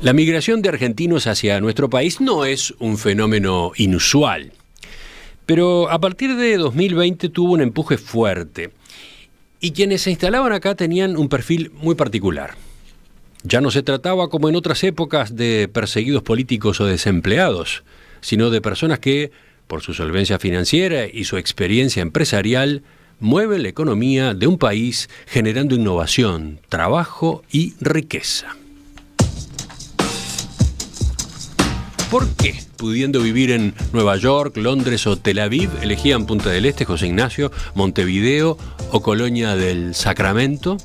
La migración de argentinos hacia nuestro país no es un fenómeno inusual, pero a partir de 2020 tuvo un empuje fuerte y quienes se instalaban acá tenían un perfil muy particular. Ya no se trataba, como en otras épocas, de perseguidos políticos o desempleados, sino de personas que, por su solvencia financiera y su experiencia empresarial, mueven la economía de un país generando innovación, trabajo y riqueza. ¿Por qué, pudiendo vivir en Nueva York, Londres o Tel Aviv, elegían Punta del Este, José Ignacio, Montevideo o Colonia del Sacramento?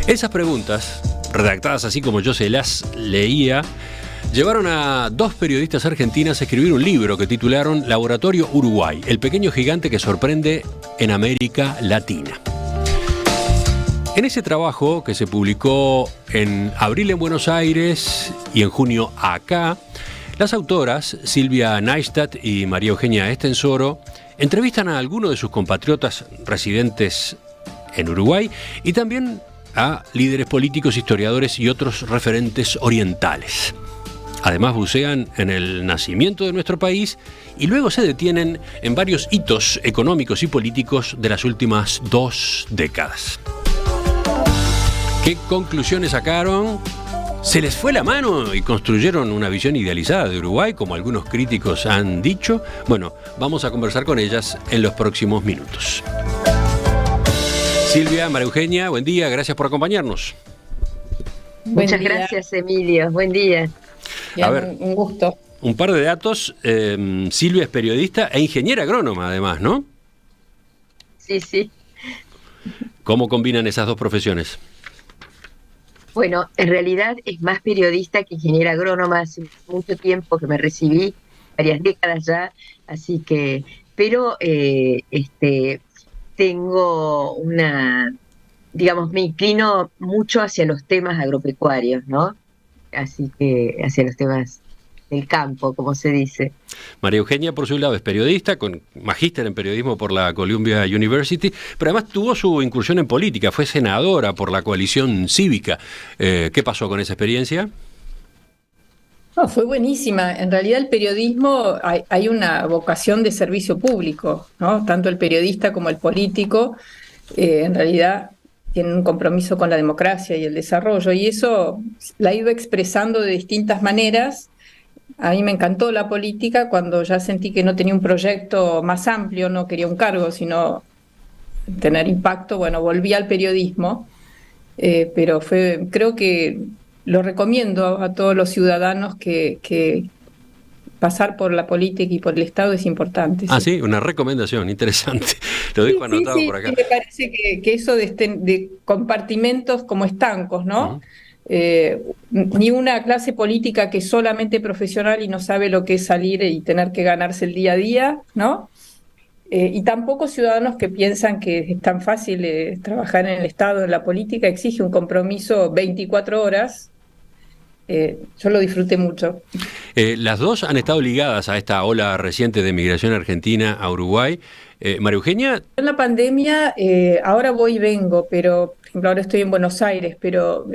Esas preguntas, redactadas así como yo se las leía, llevaron a dos periodistas argentinas a escribir un libro que titularon Laboratorio Uruguay, el pequeño gigante que sorprende en América Latina. En ese trabajo, que se publicó en abril en Buenos Aires y en junio acá, las autoras Silvia Neistat y María Eugenia Estensoro entrevistan a algunos de sus compatriotas residentes en Uruguay y también a líderes políticos, historiadores y otros referentes orientales. Además bucean en el nacimiento de nuestro país y luego se detienen en varios hitos económicos y políticos de las últimas 2 décadas. ¿Qué conclusiones sacaron? ¿Se les fue la mano y construyeron una visión idealizada de Uruguay, como algunos críticos han dicho? Bueno, vamos a conversar con ellas en los próximos minutos. Silvia, María Eugenia, buen día, gracias por acompañarnos. Muchas gracias, Emilio, buen día. A ver, un gusto. Un par de datos. Silvia es periodista e ingeniera agrónoma, además, ¿no? Sí. ¿Cómo combinan esas dos profesiones? Bueno, en realidad es más periodista que ingeniera agrónoma. Hace mucho tiempo que me recibí, varias décadas ya, así que, pero tengo digamos, me inclino mucho hacia los temas agropecuarios, ¿no? Así que hacia los temas del campo, como se dice. María Eugenia, por su lado, es periodista, con magíster en periodismo por la Columbia University, pero además tuvo su incursión en política, fue senadora por la coalición cívica. ¿Qué pasó con esa experiencia? No, fue buenísima. En realidad el periodismo, hay una vocación de servicio público, ¿no? Tanto el periodista como el político, en realidad tienen un compromiso con la democracia y el desarrollo, y eso la ha ido expresando de distintas maneras. A mí me encantó la política cuando ya sentí que no tenía un proyecto más amplio, no quería un cargo, sino tener impacto. Bueno, volví al periodismo, pero creo que lo recomiendo a todos los ciudadanos que pasar por la política y por el Estado es importante. Ah, sí, una recomendación, interesante. Lo dejo anotado por acá. Sí, me parece que eso de compartimentos como estancos, ¿no? Uh-huh. Ni una clase política que es solamente profesional y no sabe lo que es salir y tener que ganarse el día a día, ¿no? Y tampoco ciudadanos que piensan que es tan fácil trabajar en el Estado, en la política. Exige un compromiso 24 horas. Yo lo disfruté mucho. Las dos han estado ligadas a esta ola reciente de migración argentina a Uruguay. María Eugenia. En la pandemia, ahora voy y vengo, pero por ejemplo ahora estoy en Buenos Aires, pero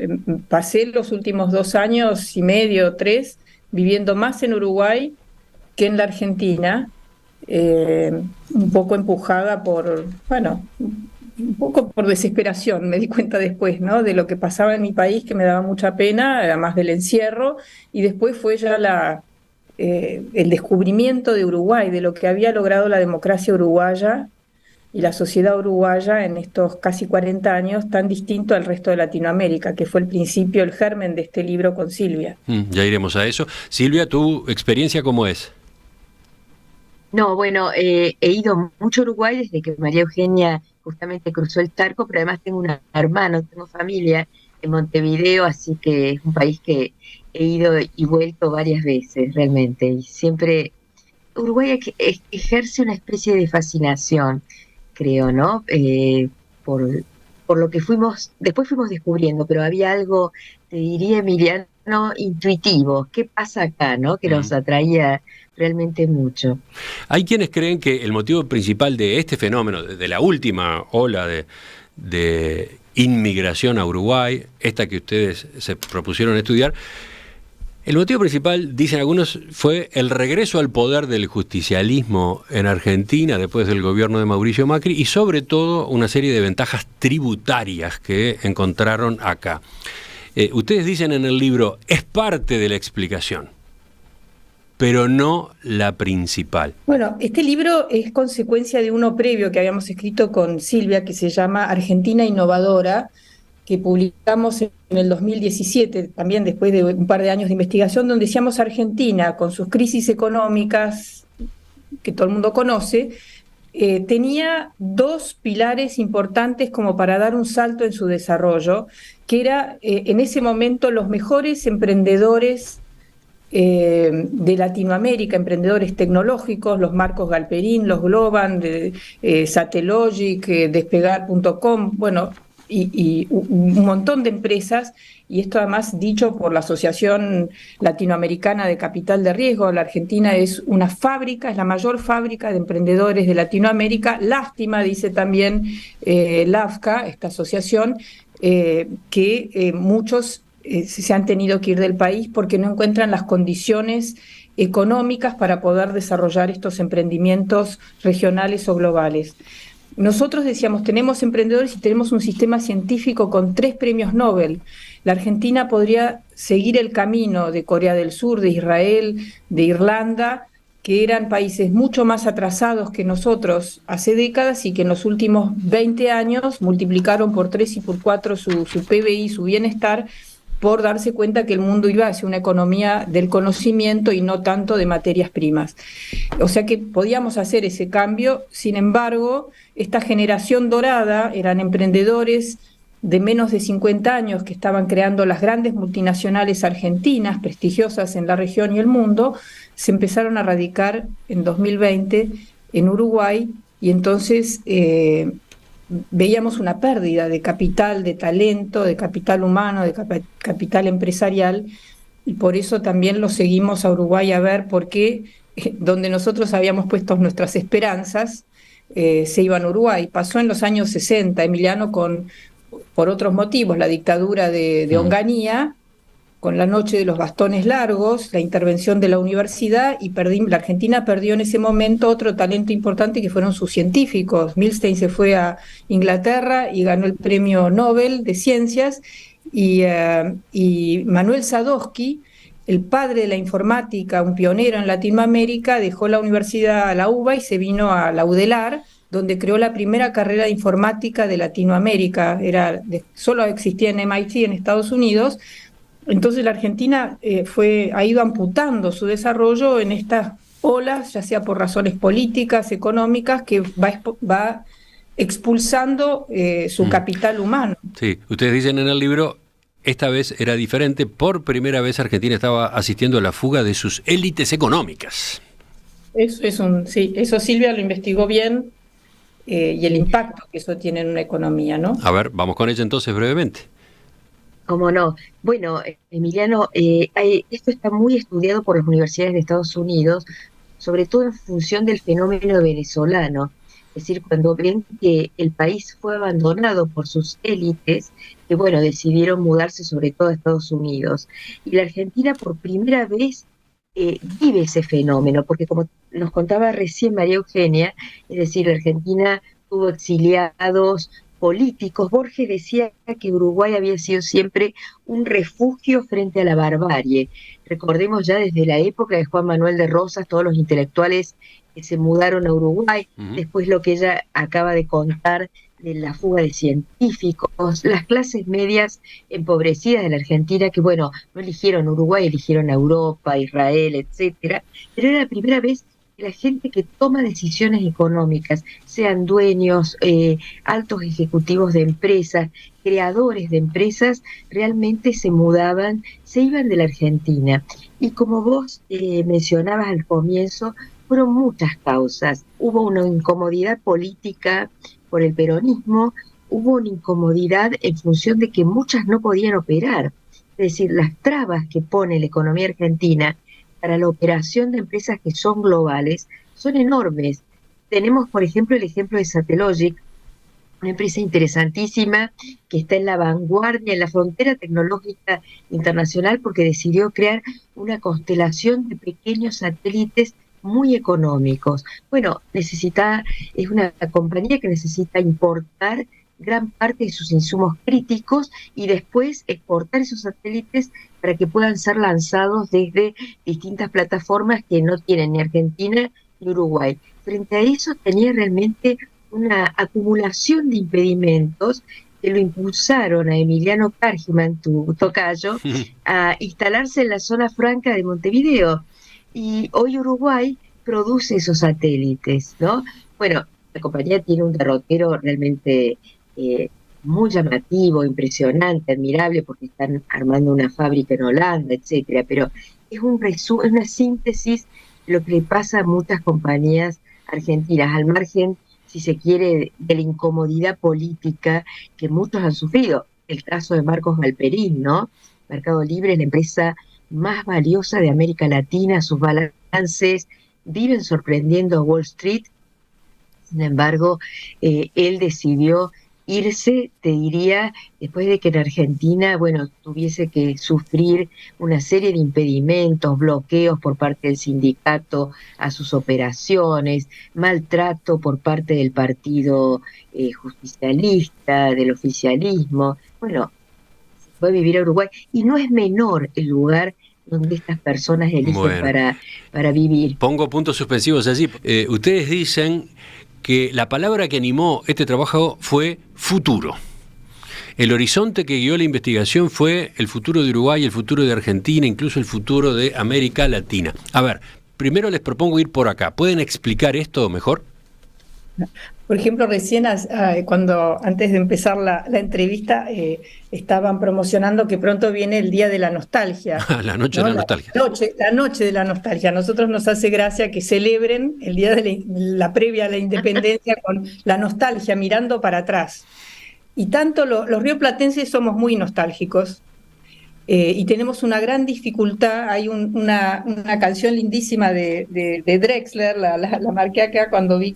pasé los últimos 2 años y medio, 3, viviendo más en Uruguay que en la Argentina, un poco empujada un poco por desesperación, me di cuenta después, ¿no? De lo que pasaba en mi país, que me daba mucha pena, además del encierro, y después fue ya el descubrimiento de Uruguay, de lo que había logrado la democracia uruguaya y la sociedad uruguaya en estos casi 40 años, tan distinto al resto de Latinoamérica, que fue el principio, el germen de este libro con Silvia. Ya iremos a eso. Silvia, ¿tu experiencia cómo es? No, bueno, he ido mucho a Uruguay desde que María Eugenia justamente cruzó el charco, pero además tengo un hermano, tengo familia en Montevideo, así que es un país que he ido y vuelto varias veces realmente, y siempre Uruguay ejerce una especie de fascinación, creo, ¿no? Por lo que después fuimos descubriendo, pero había algo, te diría, Emiliano, intuitivo. ¿Qué pasa acá, no? Que nos atraía realmente mucho. Hay quienes creen que el motivo principal de este fenómeno, de la última ola de inmigración a Uruguay, esta que ustedes se propusieron estudiar. El motivo principal, dicen algunos, fue el regreso al poder del justicialismo en Argentina después del gobierno de Mauricio Macri y sobre todo una serie de ventajas tributarias que encontraron acá. Ustedes dicen en el libro, es parte de la explicación, pero no la principal. Bueno, este libro es consecuencia de uno previo que habíamos escrito con Silvia, que se llama Argentina Innovadora, que publicamos en el 2017, también después de un par de años de investigación, donde decíamos Argentina, con sus crisis económicas, que todo el mundo conoce, tenía dos pilares importantes como para dar un salto en su desarrollo, que era en ese momento los mejores emprendedores de Latinoamérica, emprendedores tecnológicos, los Marcos Galperín, los Globan, Satellogic, Despegar.com, bueno, y un montón de empresas, y esto además dicho por la Asociación Latinoamericana de Capital de Riesgo. La Argentina es una fábrica, es la mayor fábrica de emprendedores de Latinoamérica. Lástima, dice también LAFCA, esta asociación, que muchos se han tenido que ir del país porque no encuentran las condiciones económicas para poder desarrollar estos emprendimientos regionales o globales. Nosotros decíamos, tenemos emprendedores y tenemos un sistema científico con 3 premios Nobel. La Argentina podría seguir el camino de Corea del Sur, de Israel, de Irlanda, que eran países mucho más atrasados que nosotros hace décadas y que en los últimos 20 años multiplicaron por 3 y por 4 su PBI, su bienestar, por darse cuenta que el mundo iba hacia una economía del conocimiento y no tanto de materias primas. O sea que podíamos hacer ese cambio. Sin embargo, esta generación dorada eran emprendedores de menos de 50 años que estaban creando las grandes multinacionales argentinas, prestigiosas en la región y el mundo, se empezaron a radicar en 2020 en Uruguay, y entonces veíamos una pérdida de capital, de talento, de capital humano, de capital empresarial, y por eso también lo seguimos a Uruguay a ver por qué, donde nosotros habíamos puesto nuestras esperanzas, se iban a Uruguay. Pasó en los años 60, Emiliano, por otros motivos, la dictadura de Onganía, con la noche de los bastones largos, la intervención de la universidad, y la Argentina perdió en ese momento otro talento importante que fueron sus científicos. Milstein se fue a Inglaterra y ganó el premio Nobel de Ciencias, y Manuel Sadowski, el padre de la informática, un pionero en Latinoamérica, dejó la universidad, la UBA, y se vino a la UDELAR, donde creó la primera carrera de informática de Latinoamérica. Solo existía en MIT, en Estados Unidos. Entonces la Argentina ha ido amputando su desarrollo en estas olas, ya sea por razones políticas, económicas, que va expulsando su capital humano. Sí, ustedes dicen en el libro, esta vez era diferente. Por primera vez Argentina estaba asistiendo a la fuga de sus élites económicas. Eso Silvia lo investigó bien, y el impacto que eso tiene en una economía, ¿no? A ver, vamos con ella entonces brevemente. ¿Cómo no? Bueno, Emiliano, esto está muy estudiado por las universidades de Estados Unidos, sobre todo en función del fenómeno venezolano. Es decir, cuando ven que el país fue abandonado por sus élites, que bueno, decidieron mudarse sobre todo a Estados Unidos. Y la Argentina por primera vez vive ese fenómeno, porque como nos contaba recién María Eugenia, es decir, la Argentina tuvo exiliados políticos. Borges decía que Uruguay había sido siempre un refugio frente a la barbarie. Recordemos ya desde la época de Juan Manuel de Rosas, todos los intelectuales que se mudaron a Uruguay, después lo que ella acaba de contar de la fuga de científicos, las clases medias empobrecidas de la Argentina, que bueno, no eligieron Uruguay, eligieron a Europa, Israel, etcétera, pero era la primera vez que la gente que toma decisiones económicas, sean dueños, altos ejecutivos de empresas, creadores de empresas, realmente se mudaban, se iban de la Argentina. Y como vos mencionabas al comienzo, fueron muchas causas. Hubo una incomodidad política por el peronismo, hubo una incomodidad en función de que muchas no podían operar. Es decir, las trabas que pone la economía argentina para la operación de empresas que son globales son enormes. Tenemos, por ejemplo, el ejemplo de Satellogic, una empresa interesantísima que está en la vanguardia, en la frontera tecnológica internacional, porque decidió crear una constelación de pequeños satélites muy económicos. Bueno, es una compañía que necesita importar gran parte de sus insumos críticos y después exportar esos satélites para que puedan ser lanzados desde distintas plataformas que no tienen ni Argentina ni Uruguay. Frente a eso tenía realmente una acumulación de impedimentos que lo impulsaron a Emiliano Cargiman, tu tocayo, a instalarse en la zona franca de Montevideo. Y hoy Uruguay produce esos satélites, ¿no? Bueno, la compañía tiene un derrotero realmente eh, muy llamativo, impresionante, admirable, porque están armando una fábrica en Holanda, etcétera, pero es es una síntesis de lo que le pasa a muchas compañías argentinas, al margen, si se quiere, de la incomodidad política que muchos han sufrido. El caso de Marcos Galperín, ¿no? Mercado Libre es la empresa más valiosa de América Latina, sus balances viven sorprendiendo a Wall Street. Sin embargo, él decidió irse, te diría, después de que en Argentina, bueno, tuviese que sufrir una serie de impedimentos, bloqueos por parte del sindicato a sus operaciones, maltrato por parte del partido justicialista, del oficialismo. Bueno, fue a vivir a Uruguay y no es menor el lugar donde estas personas eligen para vivir. Pongo puntos suspensivos allí. Ustedes dicen que la palabra que animó este trabajo fue futuro. El horizonte que guió la investigación fue el futuro de Uruguay, el futuro de Argentina, incluso el futuro de América Latina. A ver, primero les propongo ir por acá. ¿Pueden explicar esto mejor? Por ejemplo, recién cuando antes de empezar la entrevista estaban promocionando que pronto viene el Día de la Nostalgia. La noche, ¿no? De la nostalgia. La noche de la nostalgia. A nosotros nos hace gracia que celebren el día de la previa a la independencia con la nostalgia, mirando para atrás. Y tanto los rioplatenses somos muy nostálgicos. Y tenemos una gran dificultad. Hay una canción lindísima de Drexler, la marqué acá cuando vi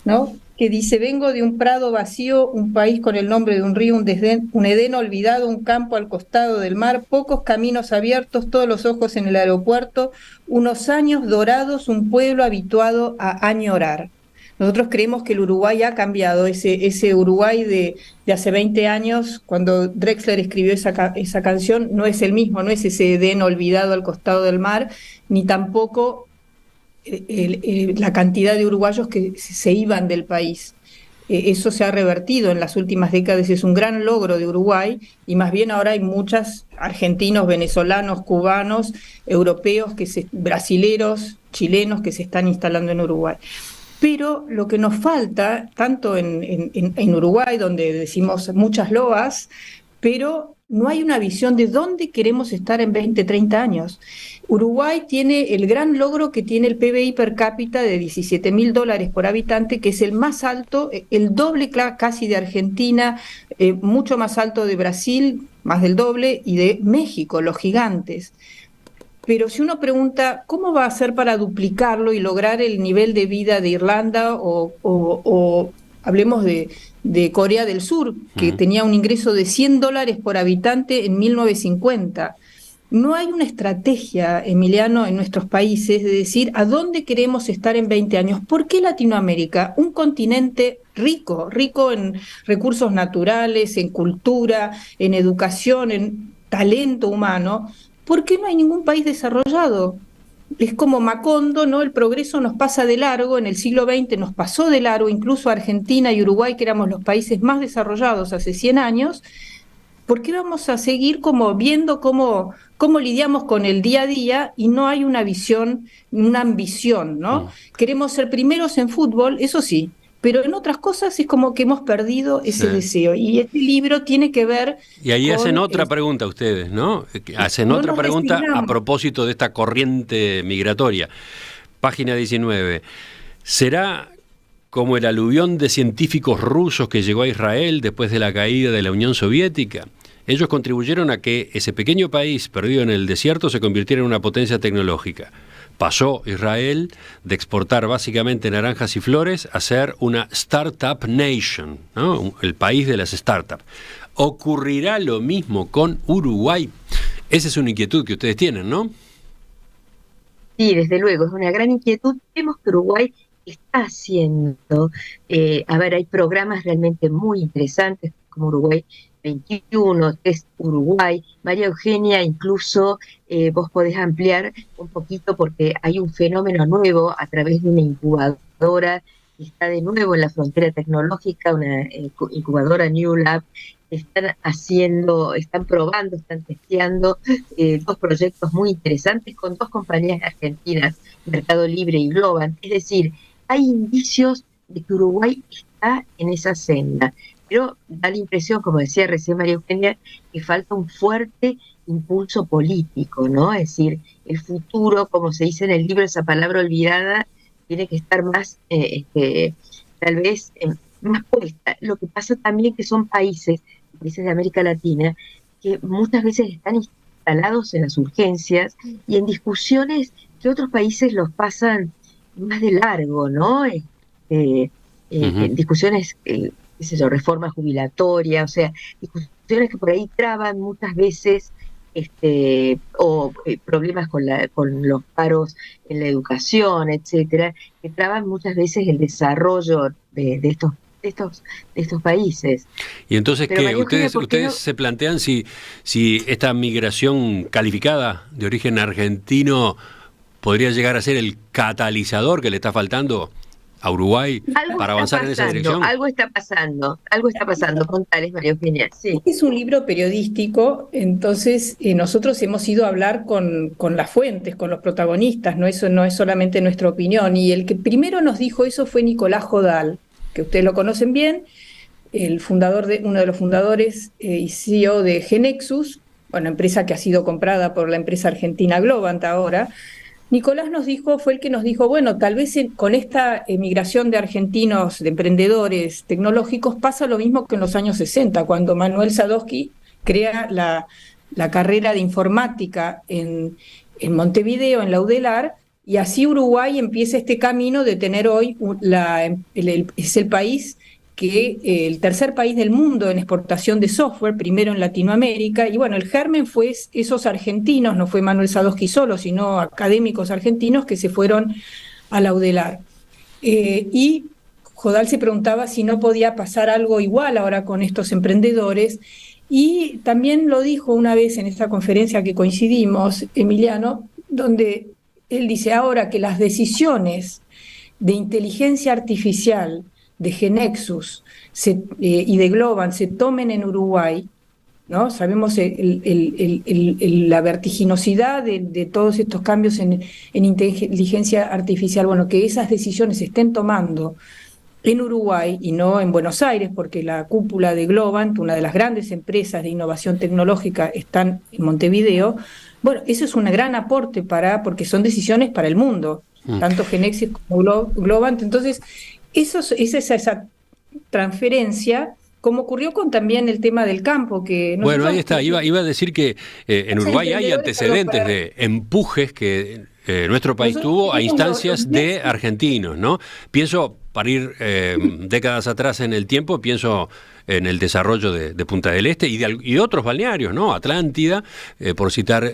¿no? Que dice: vengo de un prado vacío, un país con el nombre de un río, un Edén olvidado, un campo al costado del mar, pocos caminos abiertos, todos los ojos en el aeropuerto, unos años dorados, un pueblo habituado a añorar. Nosotros creemos que el Uruguay ha cambiado, ese Uruguay de hace 20 años, cuando Drexler escribió esa canción, no es el mismo, no es ese Edén olvidado al costado del mar, ni tampoco la cantidad de uruguayos que se iban del país. Eso se ha revertido en las últimas décadas, es un gran logro de Uruguay, y más bien ahora hay muchos argentinos, venezolanos, cubanos, europeos, brasileros, chilenos que se están instalando en Uruguay. Pero lo que nos falta, tanto en Uruguay, donde decimos muchas loas, pero no hay una visión de dónde queremos estar en 20, 30 años. Uruguay tiene el gran logro que tiene el PBI per cápita de $17.000 por habitante, que es el más alto, el doble casi de Argentina, mucho más alto de Brasil, más del doble, y de México, los gigantes. Pero si uno pregunta cómo va a hacer para duplicarlo y lograr el nivel de vida de Irlanda o hablemos de Corea del Sur, que tenía un ingreso de $100 por habitante en 1950. No hay una estrategia, Emiliano, en nuestros países de decir a dónde queremos estar en 20 años. ¿Por qué Latinoamérica? Un continente rico en recursos naturales, en cultura, en educación, en talento humano. ¿Por qué no hay ningún país desarrollado? Es como Macondo, ¿no? El progreso nos pasa de largo, en el siglo XX nos pasó de largo, incluso Argentina y Uruguay, que éramos los países más desarrollados hace 100 años. ¿Por qué vamos a seguir como viendo cómo lidiamos con el día a día y no hay una visión, una ambición, ¿no? Queremos ser primeros en fútbol, eso sí, pero en otras cosas es como que hemos perdido ese deseo. Y este libro tiene que ver... Y ahí hacen otra pregunta ustedes, ¿no? Hacen otra pregunta a propósito de esta corriente migratoria. Página 19. ¿Será como el aluvión de científicos rusos que llegó a Israel después de la caída de la Unión Soviética? Ellos contribuyeron a que ese pequeño país perdido en el desierto se convirtiera en una potencia tecnológica. pasó Israel de exportar básicamente naranjas y flores a ser una startup nation, ¿no? El país de las startups. ¿Ocurrirá lo mismo con Uruguay? Esa es una inquietud que ustedes tienen, ¿no? Sí, desde luego, es una gran inquietud. Vemos que Uruguay está haciendo, hay programas realmente muy interesantes como Uruguay 21, Test Uruguay. María Eugenia, incluso vos podés ampliar un poquito porque hay un fenómeno nuevo a través de una incubadora que está de nuevo en la frontera tecnológica, una incubadora New Lab. Están probando, están testeando dos proyectos muy interesantes con dos compañías argentinas, Mercado Libre y Globant. Es decir, hay indicios de que Uruguay está en esa senda, pero da la impresión, como decía recién María Eugenia, que falta un fuerte impulso político, ¿no? Es decir, el futuro, como se dice en el libro, esa palabra olvidada, tiene que estar más, tal vez, más puesta. Lo que pasa también que son países de América Latina, que muchas veces están instalados en las urgencias y en discusiones que otros países los pasan más de largo, ¿no? Discusiones, qué sé yo, reforma jubilatoria, o sea, discusiones que por ahí traban muchas veces, problemas con los paros en la educación, etcétera, que traban muchas veces el desarrollo de estos países. Y entonces, pero ¿qué? Eugenia, ¿Ustedes no? se plantean si esta migración calificada de origen argentino podría llegar a ser el catalizador que le está faltando a Uruguay para avanzar en esa dirección? Algo está pasando, contales, María Eugenia, sí. Es un libro periodístico, entonces nosotros hemos ido a hablar con las fuentes, con los protagonistas, ¿no? Eso no es solamente nuestra opinión. Y el que primero nos dijo eso fue Nicolás Jodal, que ustedes lo conocen bien, uno de los fundadores y CEO de Genexus, una empresa que ha sido comprada por la empresa argentina Globant ahora. Nicolás fue el que nos dijo, bueno, tal vez con esta emigración de argentinos, de emprendedores tecnológicos, pasa lo mismo que en los años 60, cuando Manuel Sadowski crea la carrera de informática en Montevideo, en la UDELAR, y así Uruguay empieza este camino de tener hoy, es el país el tercer país del mundo en exportación de software, primero en Latinoamérica, y bueno, el germen fue esos argentinos, no fue Manuel Sadowski solo, sino académicos argentinos que se fueron a la UDELAR. Y Jodal se preguntaba si no podía pasar algo igual ahora con estos emprendedores, y también lo dijo una vez en esta conferencia que coincidimos, Emiliano, donde él dice ahora que las decisiones de inteligencia artificial de Genexus y de Globant se tomen en Uruguay, ¿no? Sabemos la vertiginosidad de todos estos cambios en inteligencia artificial, bueno, que esas decisiones se estén tomando en Uruguay y no en Buenos Aires, porque la cúpula de Globant, una de las grandes empresas de innovación tecnológica, están en Montevideo. Bueno, eso es un gran aporte porque son decisiones para el mundo, tanto Genexus como Globant. Entonces, esa transferencia, como ocurrió con también el tema del campo. Bueno, ahí está, iba a decir que en Uruguay hay antecedentes de empujes que nuestro país tuvo a instancias de argentinos, ¿no? Pienso, para ir décadas atrás en el tiempo, pienso en el desarrollo de Punta del Este y de otros balnearios, ¿no? Atlántida, por citar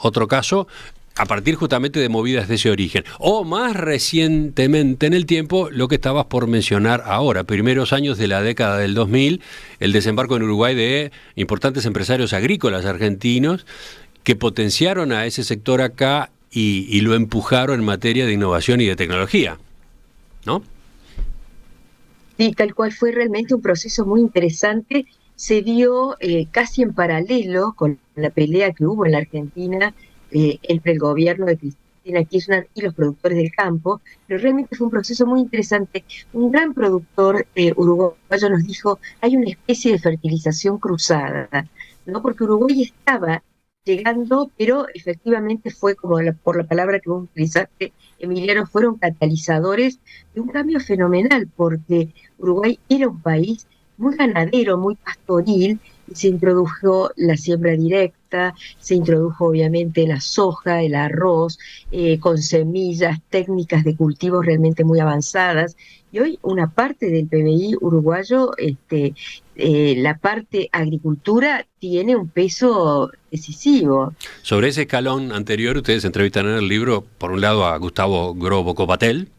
otro caso, a partir justamente de movidas de ese origen. O más recientemente en el tiempo, lo que estabas por mencionar ahora, primeros años de la década del 2000, el desembarco en Uruguay de importantes empresarios agrícolas argentinos que potenciaron a ese sector acá y lo empujaron en materia de innovación y de tecnología, ¿no? Sí, tal cual, fue realmente un proceso muy interesante. Se dio casi en paralelo con la pelea que hubo en la Argentina entre el gobierno de Cristina Kirchner y los productores del campo, pero realmente fue un proceso muy interesante. Un gran productor uruguayo nos dijo, hay una especie de fertilización cruzada, ¿no? Porque Uruguay estaba llegando, pero efectivamente fue, como por la palabra que vos utilizaste, Emiliano, fueron catalizadores de un cambio fenomenal, porque Uruguay era un país muy ganadero, muy pastoril, y se introdujo la siembra directa, pasta, se introdujo obviamente la soja, el arroz, con semillas, técnicas de cultivos realmente muy avanzadas. Y hoy una parte del PBI uruguayo, la parte agricultura tiene un peso decisivo. Sobre ese escalón anterior, ustedes entrevistan en el libro, por un lado, a Gustavo Grobo Copatel,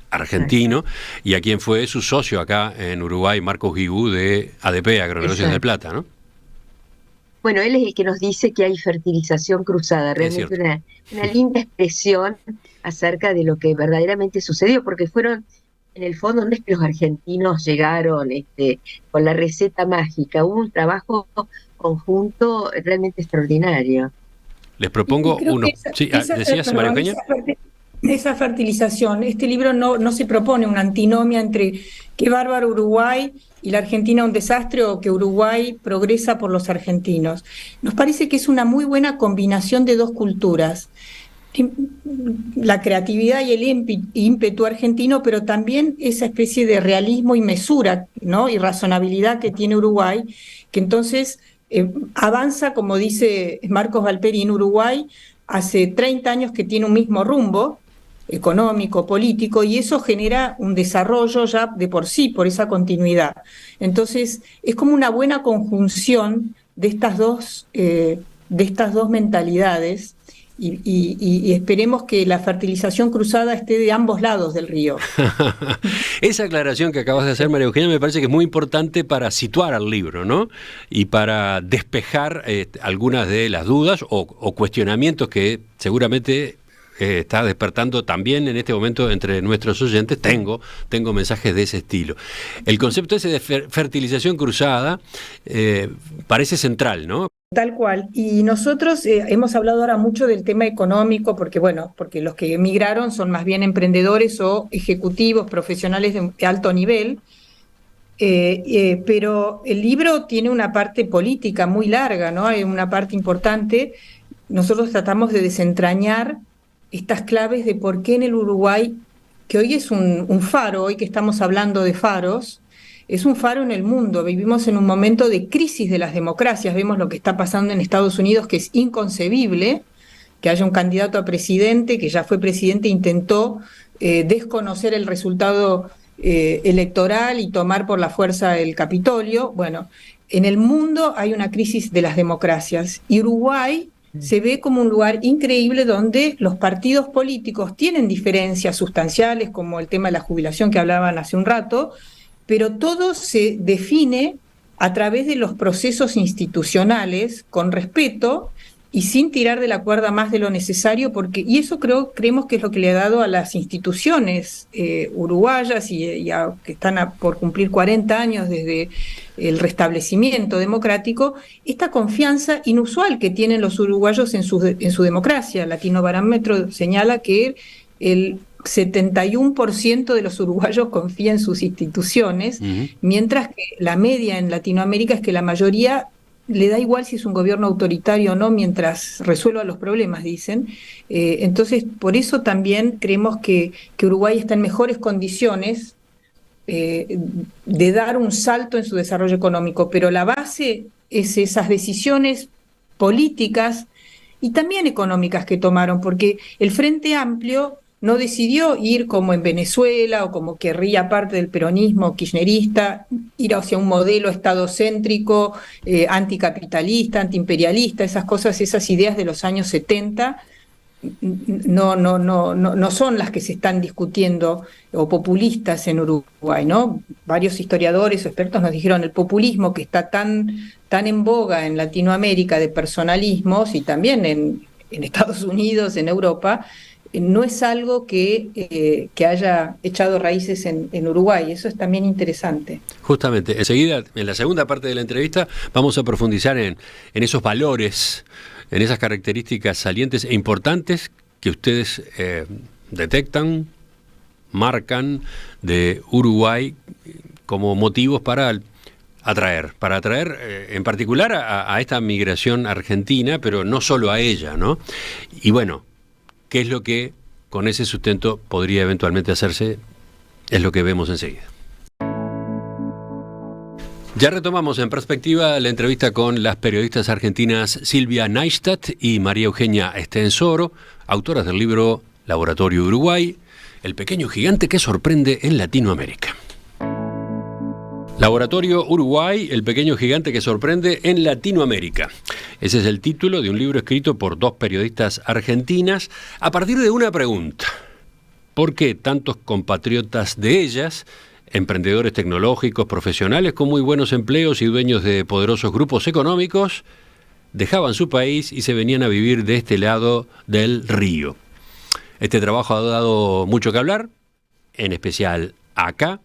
argentino, y a quien fue su socio acá en Uruguay, Marcos Guigú, de ADP, Agronegocios del Plata, ¿no? Bueno, él es el que nos dice que hay fertilización cruzada, realmente una linda expresión acerca de lo que verdaderamente sucedió, porque fueron, en el fondo, no es que los argentinos llegaron con la receta mágica, hubo un trabajo conjunto realmente extraordinario. Les propongo uno. ¿Decías, María Eugenia? Esa fertilización, este libro no se propone una antinomia entre qué bárbaro Uruguay y la Argentina un desastre, o que Uruguay progresa por los argentinos. Nos parece que es una muy buena combinación de dos culturas, la creatividad y el ímpetu argentino, pero también esa especie de realismo y mesura, ¿no?, y razonabilidad que tiene Uruguay, que entonces avanza, como dice Marcos Valperi, en Uruguay hace 30 años que tiene un mismo rumbo económico, político, y eso genera un desarrollo ya de por sí, por esa continuidad. Entonces, es como una buena conjunción de estas dos mentalidades, y esperemos que la fertilización cruzada esté de ambos lados del río. Esa aclaración que acabas de hacer, María Eugenia, me parece que es muy importante para situar al libro, ¿no? Y para despejar algunas de las dudas o cuestionamientos que seguramente está despertando también en este momento entre nuestros oyentes. Tengo mensajes de ese estilo. El concepto ese de fertilización cruzada parece central, ¿no? Tal cual. Y nosotros hemos hablado ahora mucho del tema económico, porque los que emigraron son más bien emprendedores o ejecutivos, profesionales de alto nivel, pero el libro tiene una parte política muy larga, ¿no? Hay una parte importante. Nosotros tratamos de desentrañar estas claves de por qué en el Uruguay, que hoy es un faro, hoy que estamos hablando de faros, es un faro en el mundo. Vivimos en un momento de crisis de las democracias. Vemos lo que está pasando en Estados Unidos, que es inconcebible que haya un candidato a presidente, que ya fue presidente, intentó desconocer el resultado electoral y tomar por la fuerza el Capitolio. Bueno, en el mundo hay una crisis de las democracias, y Uruguay se ve como un lugar increíble donde los partidos políticos tienen diferencias sustanciales, como el tema de la jubilación que hablaban hace un rato, pero todo se define a través de los procesos institucionales, con respeto y sin tirar de la cuerda más de lo necesario, y eso creemos que es lo que le ha dado a las instituciones uruguayas, y que están por cumplir 40 años desde el restablecimiento democrático, esta confianza inusual que tienen los uruguayos en su democracia. Latinobarómetro señala que el 71% de los uruguayos confía en sus instituciones, mientras que la media en Latinoamérica es que la mayoría le da igual si es un gobierno autoritario o no, mientras resuelva los problemas, dicen. Entonces, por eso también creemos que Uruguay está en mejores condiciones de dar un salto en su desarrollo económico, pero la base es esas decisiones políticas y también económicas que tomaron, porque el Frente Amplio no decidió ir como en Venezuela, o como querría parte del peronismo kirchnerista, ir hacia un modelo estadocéntrico, anticapitalista, antiimperialista. Esas cosas, esas ideas de los años 70, no son las que se están discutiendo, o populistas en Uruguay, ¿no? Varios historiadores o expertos nos dijeron el populismo que está tan en boga en Latinoamérica, de personalismos, y también en Estados Unidos, en Europa, no es algo que haya echado raíces en Uruguay. Eso es también interesante. Justamente, enseguida, en la segunda parte de la entrevista, vamos a profundizar en esos valores, en esas características salientes e importantes que ustedes detectan, marcan de Uruguay como motivos para atraer en particular a esta migración argentina, pero no solo a ella, ¿no? Y bueno, ¿qué es lo que con ese sustento podría eventualmente hacerse? Es lo que vemos enseguida. Ya retomamos en perspectiva la entrevista con las periodistas argentinas Silvia Neistat y María Eugenia Estensoro, autoras del libro Laboratorio Uruguay, el pequeño gigante que sorprende en Latinoamérica. Laboratorio Uruguay, el pequeño gigante que sorprende en Latinoamérica. Ese es el título de un libro escrito por dos periodistas argentinas a partir de una pregunta. ¿Por qué tantos compatriotas de ellas, emprendedores tecnológicos, profesionales con muy buenos empleos y dueños de poderosos grupos económicos, dejaban su país y se venían a vivir de este lado del río? Este trabajo ha dado mucho que hablar, en especial acá.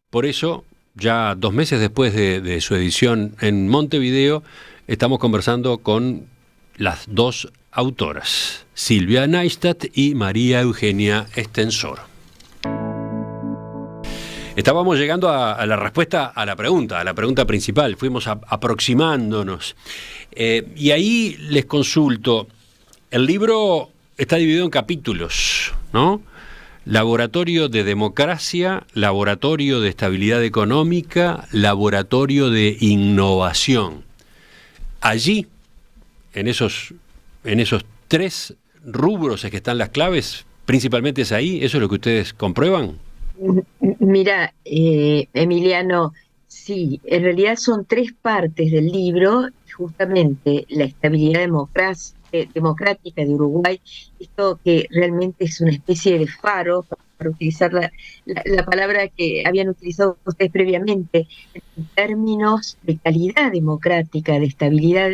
Por eso, ya 2 meses después de su edición en Montevideo, estamos conversando con las dos autoras, Silvia Neistat y María Eugenia Estensoro. Estábamos llegando a la respuesta a la pregunta principal, fuimos aproximándonos. Y ahí les consulto, el libro está dividido en capítulos, ¿no? Laboratorio de democracia, laboratorio de estabilidad económica, laboratorio de innovación. Allí, en esos 3 rubros es que están las claves, principalmente es ahí, ¿eso es lo que ustedes comprueban? Mira, Emiliano, sí, en realidad son 3 partes del libro, justamente la estabilidad democrática de Uruguay, esto que realmente es una especie de faro, para utilizar la palabra que habían utilizado ustedes previamente, en términos de calidad democrática, de estabilidad,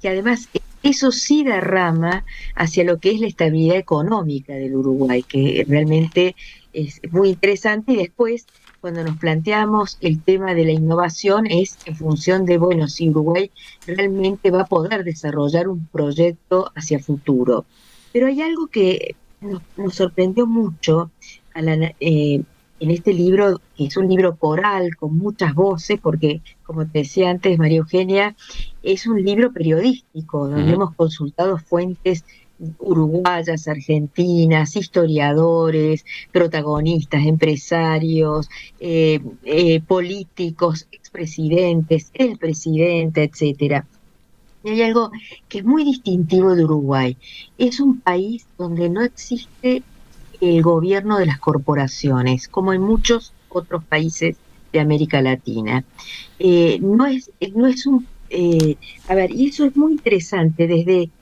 que además eso sí derrama hacia lo que es la estabilidad económica del Uruguay, que realmente es muy interesante. Y después, cuando nos planteamos el tema de la innovación, es en función de, bueno, si Uruguay realmente va a poder desarrollar un proyecto hacia futuro. Pero hay algo que nos sorprendió mucho en este libro, que es un libro coral, con muchas voces, porque, como te decía antes, María Eugenia, es un libro periodístico, donde hemos consultado fuentes uruguayas, argentinas, historiadores, protagonistas, empresarios, políticos, expresidentes, el presidente, etcétera. Y hay algo que es muy distintivo de Uruguay. Es un país donde no existe el gobierno de las corporaciones, como en muchos otros países de América Latina. No es un... a ver, y eso es muy interesante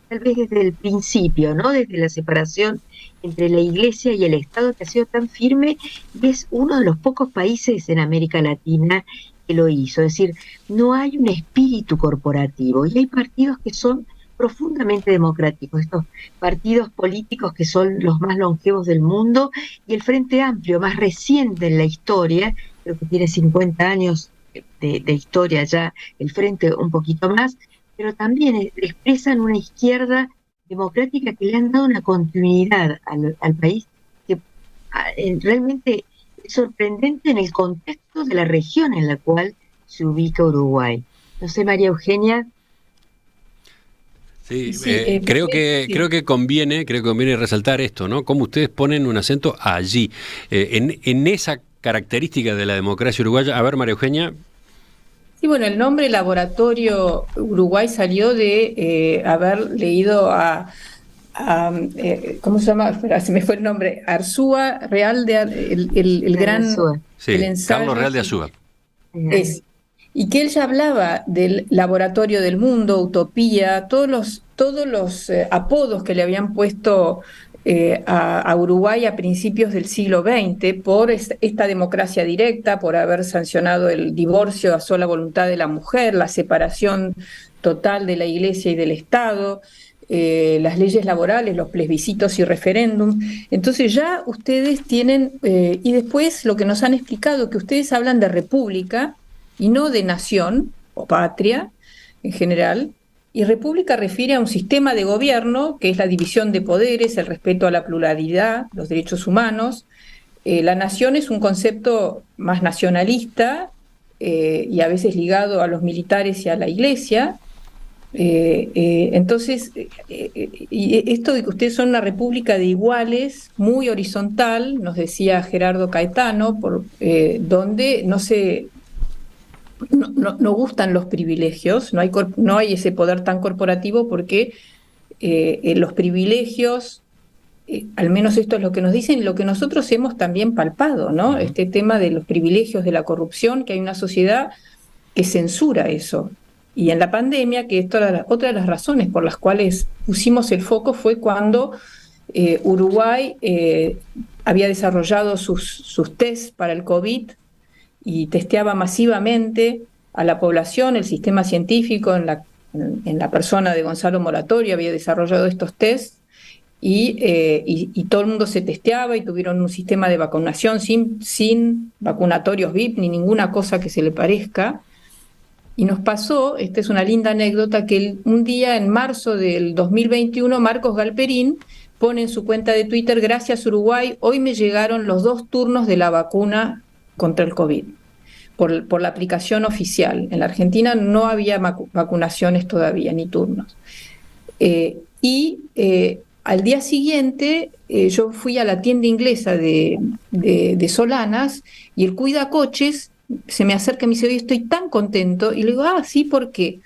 tal vez desde el principio, ¿no? Desde la separación entre la Iglesia y el Estado, que ha sido tan firme, y es uno de los pocos países en América Latina que lo hizo. Es decir, no hay un espíritu corporativo, y hay partidos que son profundamente democráticos, estos partidos políticos que son los más longevos del mundo, y el Frente Amplio, más reciente en la historia, creo que tiene 50 años de historia ya, el Frente un poquito más, pero también expresan una izquierda democrática que le han dado una continuidad al país que realmente es sorprendente en el contexto de la región en la cual se ubica Uruguay. No sé, María Eugenia. Sí, creo que conviene resaltar esto, ¿no? Cómo ustedes ponen un acento allí, en esa característica de la democracia uruguaya. A ver, María Eugenia. Sí, bueno, el nombre Laboratorio Uruguay salió de haber leído ¿cómo se llama? Espera, se me fue el nombre. Arzúa Real el gran Arzúa. Sí, el ensayo, Carlos Real de Azúa. Y que él ya hablaba del laboratorio del mundo, utopía, todos los apodos que le habían puesto a Uruguay a principios del siglo XX por esta democracia directa, por haber sancionado el divorcio a sola voluntad de la mujer, la separación total de la Iglesia y del Estado, las leyes laborales, los plebiscitos y referéndum. Entonces ya ustedes tienen, y después lo que nos han explicado, que ustedes hablan de república y no de nación o patria en general, y república refiere a un sistema de gobierno que es la división de poderes, el respeto a la pluralidad, los derechos humanos. La nación es un concepto más nacionalista y a veces ligado a los militares y a la Iglesia. Entonces, y esto de que ustedes son una república de iguales, muy horizontal, nos decía Gerardo Caetano, donde no se no gustan los privilegios, no hay ese poder tan corporativo porque los privilegios, al menos esto es lo que nos dicen, lo que nosotros hemos también palpado, ¿no? Este tema de los privilegios, de la corrupción, que hay una sociedad que censura eso. Y en la pandemia, que esto era otra de las razones por las cuales pusimos el foco, fue cuando Uruguay había desarrollado sus tests para el COVID y testeaba masivamente a la población. El sistema científico en la persona de Gonzalo Moratorio había desarrollado estos tests y todo el mundo se testeaba y tuvieron un sistema de vacunación sin vacunatorios VIP ni ninguna cosa que se le parezca. Y nos pasó, esta es una linda anécdota, que un día en marzo del 2021 Marcos Galperín pone en su cuenta de Twitter: gracias Uruguay, hoy me llegaron los 2 turnos de la vacuna contra el COVID, por la aplicación oficial. En la Argentina no había vacunaciones todavía, ni turnos. Al día siguiente yo fui a la tienda inglesa de Solanas y el cuidacoches se me acerca y me dice: oye, estoy tan contento. Y le digo: sí, ¿por qué?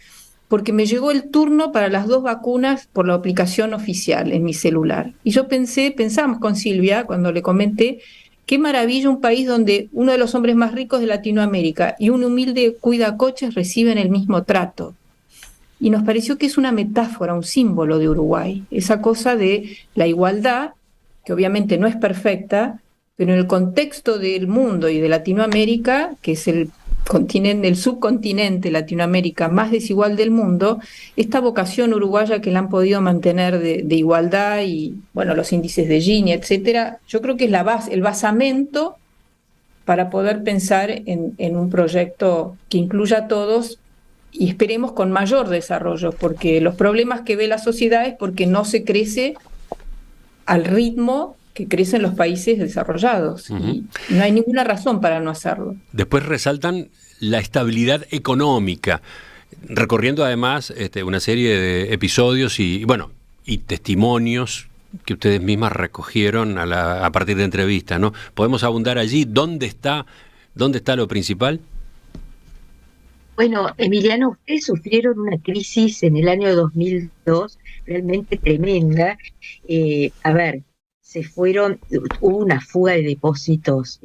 Porque me llegó el turno para las 2 vacunas por la aplicación oficial en mi celular. Y yo pensamos con Silvia, cuando le comenté, qué maravilla un país donde uno de los hombres más ricos de Latinoamérica y un humilde cuidacoches reciben el mismo trato. Y nos pareció que es una metáfora, un símbolo de Uruguay, esa cosa de la igualdad, que obviamente no es perfecta, pero en el contexto del mundo y de Latinoamérica, que es el subcontinente Latinoamérica más desigual del mundo, esta vocación uruguaya que la han podido mantener de igualdad y, bueno, los índices de Gini, etcétera, yo creo que es el basamento para poder pensar en un proyecto que incluya a todos y esperemos con mayor desarrollo, porque los problemas que ve la sociedad es porque no se crece al ritmo que crecen los países desarrollados. Y no hay ninguna razón para no hacerlo. Después resaltan la estabilidad económica, recorriendo además una serie de episodios y testimonios que ustedes mismas recogieron a partir de entrevistas, ¿no? ¿Podemos abundar allí? ¿Dónde está lo principal? Bueno, Emiliano, ustedes sufrieron una crisis en el año 2002 realmente tremenda. Hubo una fuga de depósitos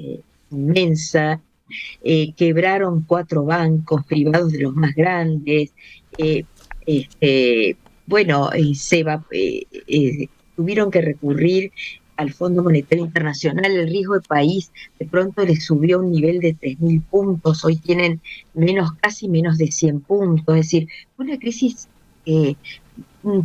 inmensa, quebraron 4 bancos privados de los más grandes, tuvieron que recurrir al Fondo Monetario Internacional. El riesgo de país de pronto les subió a un nivel de 3.000 puntos, hoy tienen casi menos de 100 puntos, es decir, una crisis, te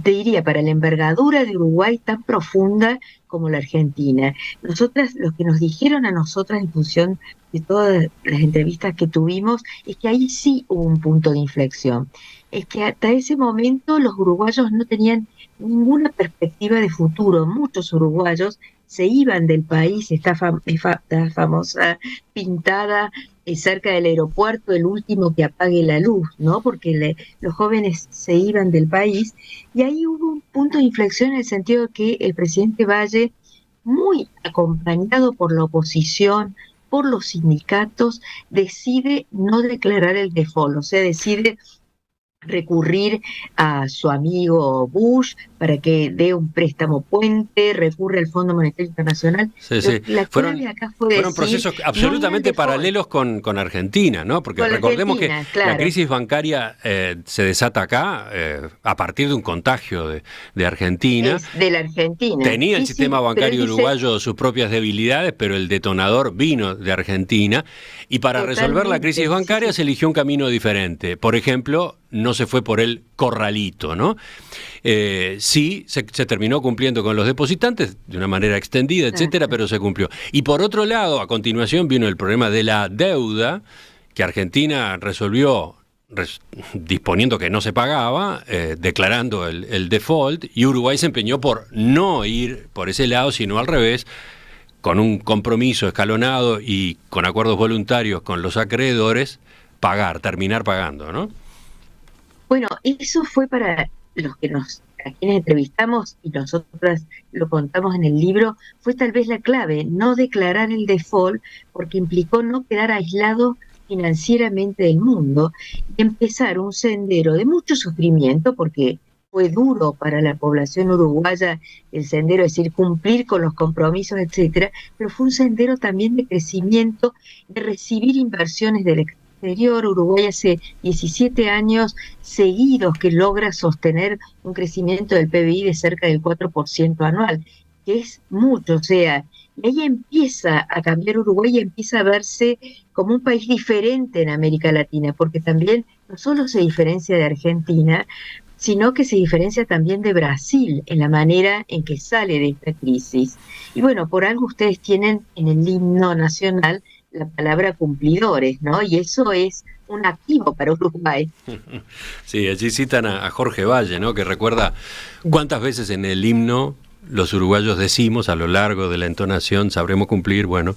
diría, para la envergadura de Uruguay tan profunda como la Argentina. Nosotras, lo que nos dijeron a nosotras en función de todas las entrevistas que tuvimos, es que ahí sí hubo un punto de inflexión. Es que hasta ese momento los uruguayos no tenían ninguna perspectiva de futuro. Muchos uruguayos se iban del país, esta famosa pintada cerca del aeropuerto, el último que apague la luz, ¿no? Porque los jóvenes se iban del país, y ahí hubo un punto de inflexión en el sentido de que el presidente Valle, muy acompañado por la oposición, por los sindicatos, decide no declarar el default, o sea, decide recurrir a su amigo Bush para que dé un préstamo puente, recurre al Fondo Monetario Internacional. Sí, sí. La clave acá fue fueron procesos absolutamente paralelos con Argentina, ¿no? Porque recordemos que la crisis bancaria se desata acá a partir de un contagio de Argentina. Es de la Argentina. Tenía el sistema bancario uruguayo sus propias debilidades, pero el detonador vino de Argentina. Y para resolver la crisis bancaria se eligió un camino diferente. Por ejemplo, no se fue por el corralito, ¿no? Sí, se terminó cumpliendo con los depositantes de una manera extendida, etcétera, pero se cumplió. Y por otro lado, a continuación vino el problema de la deuda, que Argentina resolvió disponiendo que no se pagaba, declarando el default, y Uruguay se empeñó por no ir por ese lado, sino al revés, con un compromiso escalonado y con acuerdos voluntarios con los acreedores, terminar pagando, ¿no? Bueno, eso fue para a quienes entrevistamos, y nosotras lo contamos en el libro, fue tal vez la clave, no declarar el default, porque implicó no quedar aislado financieramente del mundo y empezar un sendero de mucho sufrimiento, porque fue duro para la población uruguaya el sendero, es decir, cumplir con los compromisos, etcétera, pero fue un sendero también de crecimiento, de recibir inversiones del exterior. Uruguay hace 17 años seguidos que logra sostener un crecimiento del PBI de cerca del 4% anual, que es mucho, o sea, y ahí empieza a cambiar Uruguay y empieza a verse como un país diferente en América Latina, porque también no solo se diferencia de Argentina, sino que se diferencia también de Brasil en la manera en que sale de esta crisis. Y bueno, por algo ustedes tienen en el himno nacional la palabra cumplidores, ¿no? Y eso es un activo para Uruguay. Sí, allí citan a Jorge Valle, ¿no? Que recuerda cuántas veces en el himno los uruguayos decimos a lo largo de la entonación, sabremos cumplir. Bueno,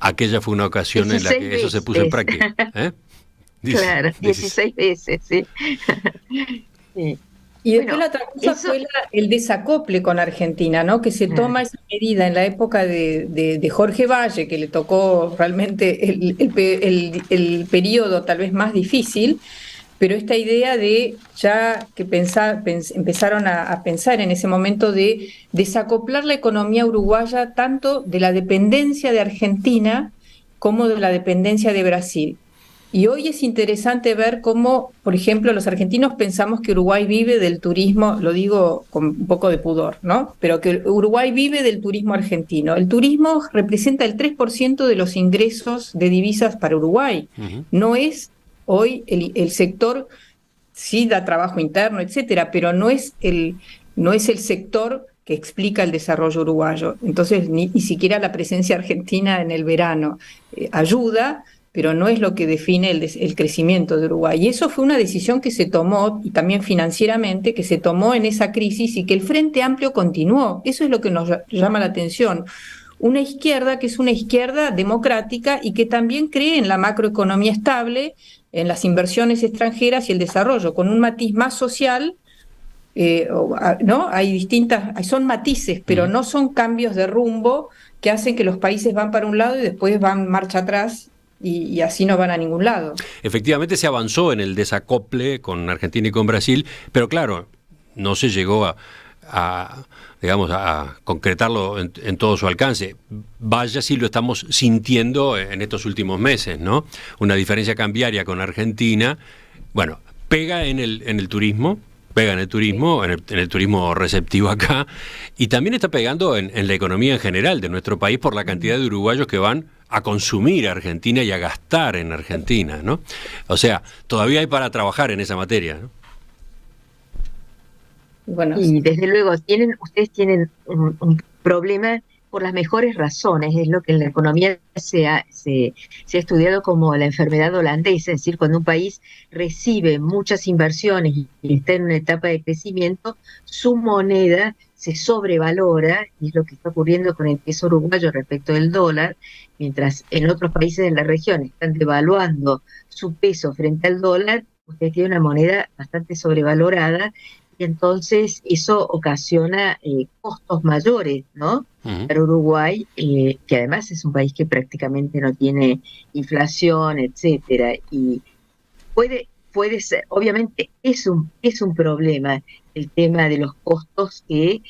aquella fue una ocasión en la que eso se puso en práctica. Claro, 16 veces, sí. Sí. Y después la otra cosa fue el desacople con Argentina, ¿no? Que se toma esa medida en la época de Jorge Valle, que le tocó realmente el periodo tal vez más difícil, pero esta idea de ya que empezaron a pensar en ese momento de desacoplar la economía uruguaya tanto de la dependencia de Argentina como de la dependencia de Brasil. Y hoy es interesante ver cómo, por ejemplo, los argentinos pensamos que Uruguay vive del turismo, lo digo con un poco de pudor, ¿no? Pero que Uruguay vive del turismo argentino. El turismo representa el 3% de los ingresos de divisas para Uruguay. Uh-huh. No es hoy el sector, sí da trabajo interno, etcétera, pero no es el sector que explica el desarrollo uruguayo. Entonces, ni siquiera la presencia argentina en el verano ayuda, pero no es lo que define el crecimiento de Uruguay. Y eso fue una decisión que se tomó, y también financieramente, que se tomó en esa crisis y que el Frente Amplio continuó. Eso es lo que nos llama la atención. Una izquierda que es una izquierda democrática y que también cree en la macroeconomía estable, en las inversiones extranjeras y el desarrollo, con un matiz más social, ¿no? Hay son matices, pero no son cambios de rumbo que hacen que los países van para un lado y después van marcha atrás. Y así no van a ningún lado. Efectivamente se avanzó en el desacople con Argentina y con Brasil, pero claro, no se llegó a concretarlo en todo su alcance. Vaya si lo estamos sintiendo en estos últimos meses, ¿no? Una diferencia cambiaria con Argentina, bueno, pega en el turismo, en el turismo receptivo acá, y también está pegando en la economía en general de nuestro país por la cantidad de uruguayos que van a consumir a Argentina y a gastar en Argentina, ¿no? O sea, todavía hay para trabajar en esa materia, ¿no? Bueno, y desde luego ustedes tienen un problema por las mejores razones. Es lo que en la economía se ha estudiado como la enfermedad holandesa, es decir, cuando un país recibe muchas inversiones y está en una etapa de crecimiento, su moneda se sobrevalora, y es lo que está ocurriendo con el peso uruguayo respecto del dólar, mientras en otros países de la región están devaluando su peso frente al dólar. Usted tiene una moneda bastante sobrevalorada, y entonces eso ocasiona costos mayores, ¿no? Uh-huh. Para Uruguay, que además es un país que prácticamente no tiene inflación, etcétera, y puede ser, obviamente es un problema el tema de los costos que,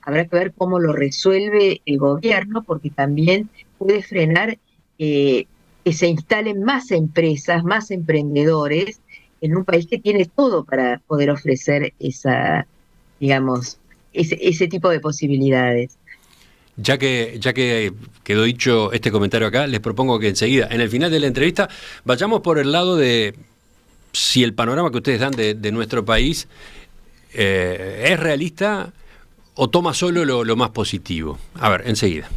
habrá que ver cómo lo resuelve el gobierno, porque también puede frenar que se instalen más empresas, más emprendedores, en un país que tiene todo para poder ofrecer ese tipo de posibilidades. Ya que quedó dicho este comentario acá, les propongo que enseguida, en el final de la entrevista, vayamos por el lado de si el panorama que ustedes dan de nuestro país es realista o toma solo lo más positivo. A ver, enseguida.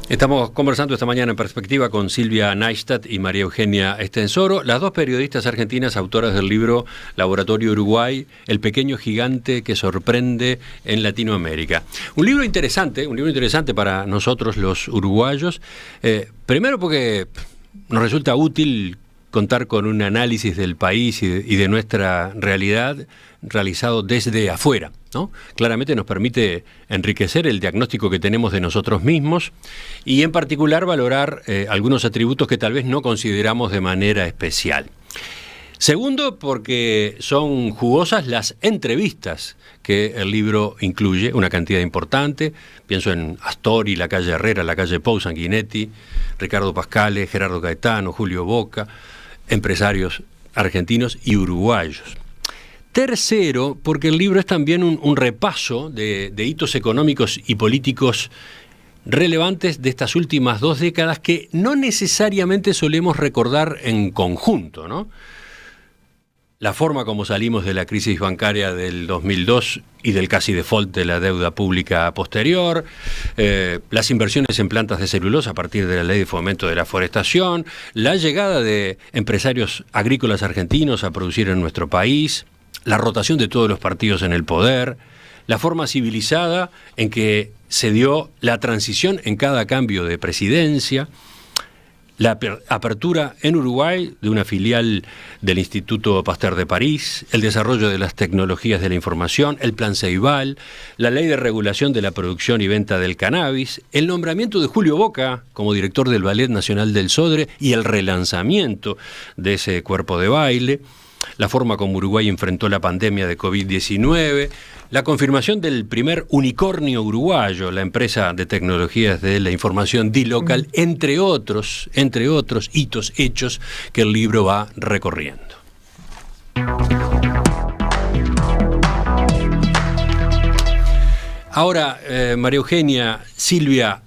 Estamos conversando esta mañana en Perspectiva con Silvia Neistat y María Eugenia Estensoro, las dos periodistas argentinas autoras del libro Laboratorio Uruguay, el pequeño gigante que sorprende en Latinoamérica. Un libro interesante para nosotros los uruguayos, primero porque nos resulta útil contar con un análisis del país y de nuestra realidad realizado desde afuera, ¿no? Claramente nos permite enriquecer el diagnóstico que tenemos de nosotros mismos y en particular valorar algunos atributos que tal vez no consideramos de manera especial. Segundo, porque son jugosas las entrevistas que el libro incluye, una cantidad importante. Pienso en Astori, la calle Herrera, la calle Pou, Sanguinetti, Ricardo Pascale, Gerardo Gaetano, Julio Boca, empresarios argentinos y uruguayos. Tercero, porque el libro es también un repaso de hitos económicos y políticos relevantes de estas últimas 2 décadas que no necesariamente solemos recordar en conjunto, ¿no? La forma como salimos de la crisis bancaria del 2002 y del casi default de la deuda pública posterior, las inversiones en plantas de celulosa a partir de la ley de fomento de la forestación, la llegada de empresarios agrícolas argentinos a producir en nuestro país, la rotación de todos los partidos en el poder, la forma civilizada en que se dio la transición en cada cambio de presidencia, la apertura en Uruguay de una filial del Instituto Pasteur de París, el desarrollo de las tecnologías de la información, el Plan Ceibal, la ley de regulación de la producción y venta del cannabis, el nombramiento de Julio Boca como director del Ballet Nacional del Sodre y el relanzamiento de ese cuerpo de baile, la forma como Uruguay enfrentó la pandemia de COVID-19, la confirmación del primer unicornio uruguayo, la empresa de tecnologías de la información D-Local, entre otros hitos, hechos que el libro va recorriendo. Ahora, María Eugenia, Silvia,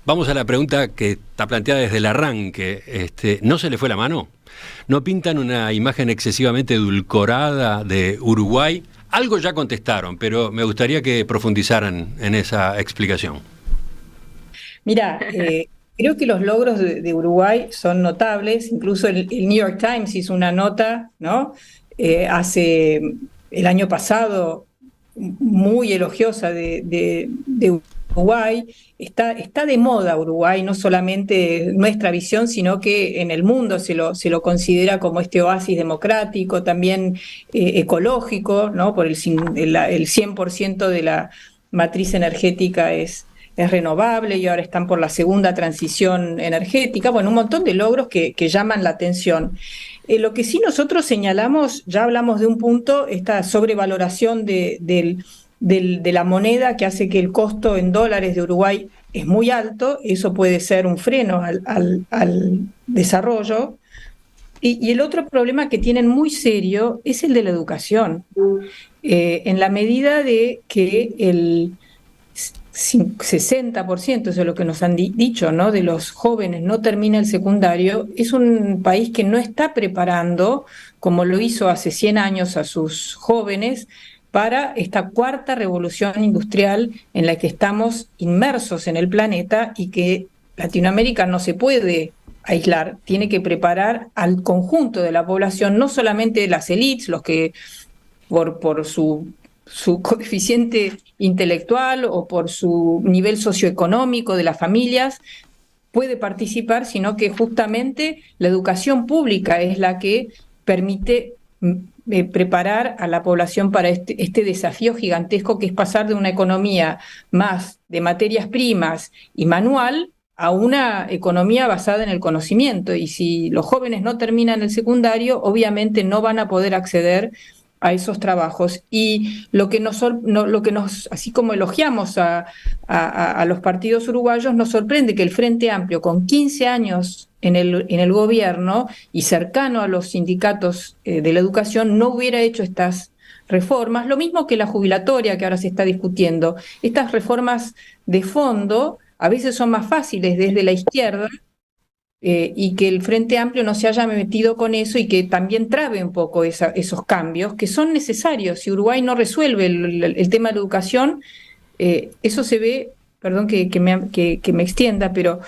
vamos a la pregunta que está planteada desde el arranque. ¿No se le fue la mano? ¿No pintan una imagen excesivamente edulcorada de Uruguay? Algo ya contestaron, pero me gustaría que profundizaran en esa explicación. Mira, creo que los logros de Uruguay son notables. Incluso el New York Times hizo una nota, ¿no? Hace el año pasado muy elogiosa de Uruguay. Está de moda Uruguay, no solamente nuestra visión, sino que en el mundo se lo considera como este oasis democrático, también ecológico, ¿no? Por el 100% de la matriz energética es renovable y ahora están por la segunda transición energética. Bueno, un montón de logros que llaman la atención. Lo que sí nosotros señalamos, ya hablamos de un punto, esta sobrevaloración de la moneda que hace que el costo en dólares de Uruguay es muy alto. Eso puede ser un freno al desarrollo. Y el otro problema que tienen muy serio es el de la educación. En la medida de que el 60%, eso es lo que nos han dicho, ¿no?, de los jóvenes no termina el secundario, es un país que no está preparando, como lo hizo hace 100 años, a sus jóvenes para esta cuarta revolución industrial en la que estamos inmersos en el planeta y que Latinoamérica no se puede aislar, tiene que preparar al conjunto de la población, no solamente las élites, los que por su coeficiente intelectual o por su nivel socioeconómico de las familias puede participar, sino que justamente la educación pública es la que permite preparar a la población para este desafío gigantesco que es pasar de una economía más de materias primas y manual a una economía basada en el conocimiento. Y si los jóvenes no terminan el secundario, obviamente no van a poder acceder a esos trabajos. Y lo que nos así como elogiamos a los partidos uruguayos, nos sorprende que el Frente Amplio, con 15 años en el gobierno y cercano a los sindicatos de la educación, no hubiera hecho estas reformas, lo mismo que la jubilatoria que ahora se está discutiendo. Estas reformas de fondo a veces son más fáciles desde la izquierda, y que el Frente Amplio no se haya metido con eso y que también trabe un poco esos cambios que son necesarios. Si Uruguay no resuelve el tema de la educación, eso se ve, perdón que me extienda, pero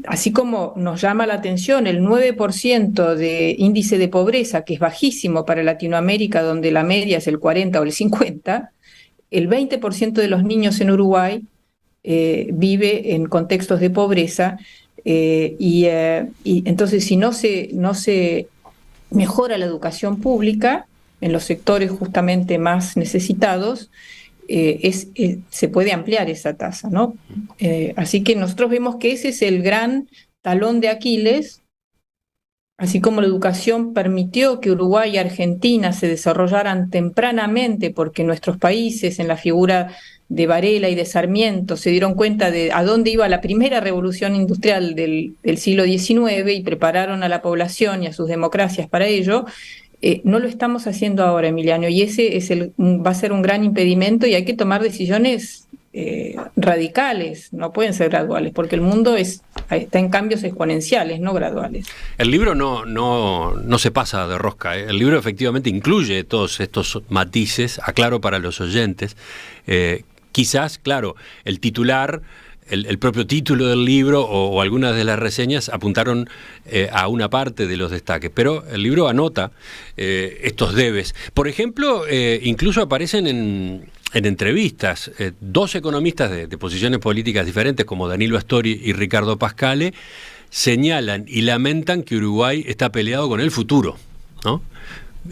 así como nos llama la atención el 9% de índice de pobreza, que es bajísimo para Latinoamérica, donde la media es el 40 o el 50, el 20% de los niños en Uruguay vive en contextos de pobreza. y entonces si no se mejora la educación pública en los sectores justamente más necesitados, se puede ampliar esa tasa, ¿no? Así que nosotros vemos que ese es el gran talón de Aquiles. Así como la educación permitió que Uruguay y Argentina se desarrollaran tempranamente, porque nuestros países, en la figura de Varela y de Sarmiento, se dieron cuenta de a dónde iba la primera revolución industrial del siglo XIX y prepararon a la población y a sus democracias para ello. No lo estamos haciendo ahora, Emiliano, y ese va a ser un gran impedimento, y hay que tomar decisiones radicales, no pueden ser graduales, porque el mundo está en cambios exponenciales, no graduales. El libro no se pasa de rosca, ¿eh? El libro efectivamente incluye todos estos matices, aclaro para los oyentes. Quizás, claro, el titular, el propio título del libro o algunas de las reseñas apuntaron a una parte de los destaques, pero el libro anota estos debes. Por ejemplo, incluso aparecen en entrevistas, dos economistas de posiciones políticas diferentes, como Danilo Astori y Ricardo Pascale, señalan y lamentan que Uruguay está peleado con el futuro, ¿no?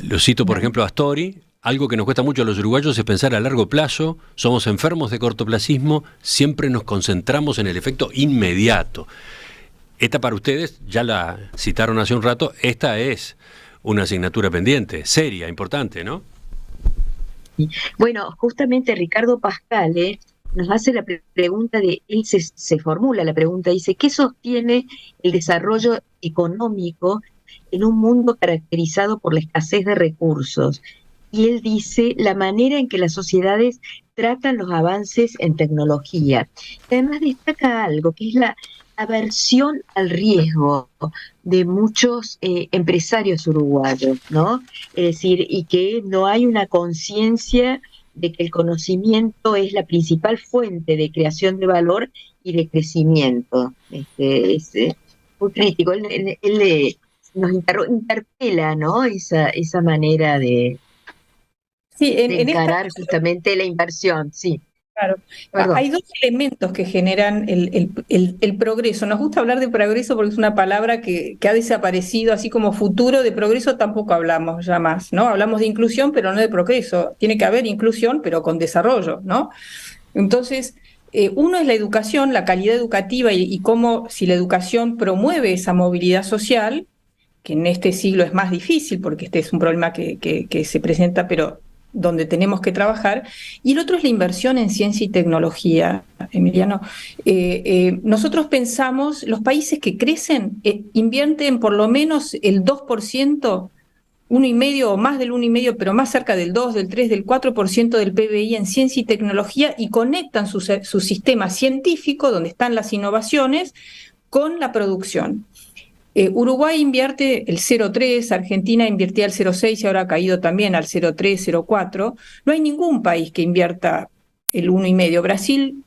Lo cito, por ejemplo, a Astori: algo que nos cuesta mucho a los uruguayos es pensar a largo plazo, somos enfermos de cortoplacismo, siempre nos concentramos en el efecto inmediato. Esta, para ustedes, ya la citaron hace un rato, esta es una asignatura pendiente, seria, importante, ¿no? Bueno, justamente Ricardo Pascale nos hace la pregunta él se formula la pregunta, dice: ¿qué sostiene el desarrollo económico en un mundo caracterizado por la escasez de recursos? Y él dice: la manera en que las sociedades tratan los avances en tecnología. Y además destaca algo, que es la aversión al riesgo de muchos empresarios uruguayos, ¿no? Es decir, y que no hay una conciencia de que el conocimiento es la principal fuente de creación de valor y de crecimiento. Es muy crítico. Él nos interpela, ¿no? Esa manera de encarar justamente la inversión, sí. Claro. Hay dos elementos que generan el progreso. Nos gusta hablar de progreso porque es una palabra que ha desaparecido, así como futuro. De progreso tampoco hablamos ya más, ¿no? Hablamos de inclusión, pero no de progreso. Tiene que haber inclusión, pero con desarrollo, ¿no? Entonces, uno es la educación, la calidad educativa y cómo, si la educación promueve esa movilidad social, que en este siglo es más difícil porque este es un problema que se presenta, pero donde tenemos que trabajar. Y el otro es la inversión en ciencia y tecnología, Emiliano. Nosotros pensamos, los países que crecen invierten por lo menos el 2%, 1,5% o más del 1,5%, pero más cerca del 2, del 3, del 4% del PBI en ciencia y tecnología, y conectan su sistema científico, donde están las innovaciones, con la producción. Uruguay invierte el 0,3, Argentina invertía el 0,6 y ahora ha caído también al 0,3, 0,4. No hay ningún país que invierta el 1,5. Brasil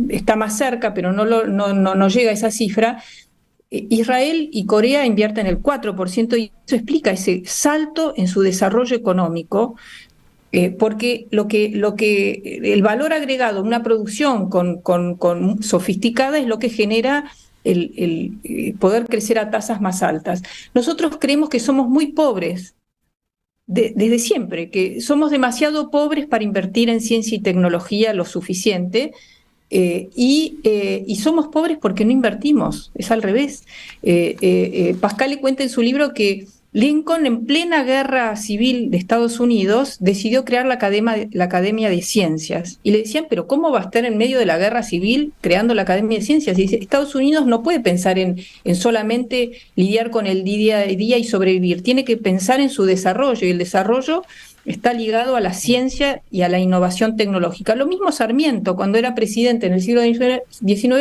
está más cerca, pero no llega a esa cifra. Israel y Corea invierten el 4%, y eso explica ese salto en su desarrollo económico, porque el valor agregado en una producción con sofisticada es lo que genera el poder crecer a tasas más altas. Nosotros creemos que somos muy pobres, desde siempre, que somos demasiado pobres para invertir en ciencia y tecnología lo suficiente, y somos pobres porque no invertimos, es al revés. Pascale cuenta en su libro que Lincoln, en plena guerra civil de Estados Unidos, decidió crear la Academia de Ciencias. Y le decían: ¿pero cómo va a estar en medio de la guerra civil creando la Academia de Ciencias? Y dice: Estados Unidos no puede pensar en solamente lidiar con el día a día y sobrevivir. Tiene que pensar en su desarrollo, y el desarrollo está ligado a la ciencia y a la innovación tecnológica. Lo mismo Sarmiento, cuando era presidente en el siglo XIX,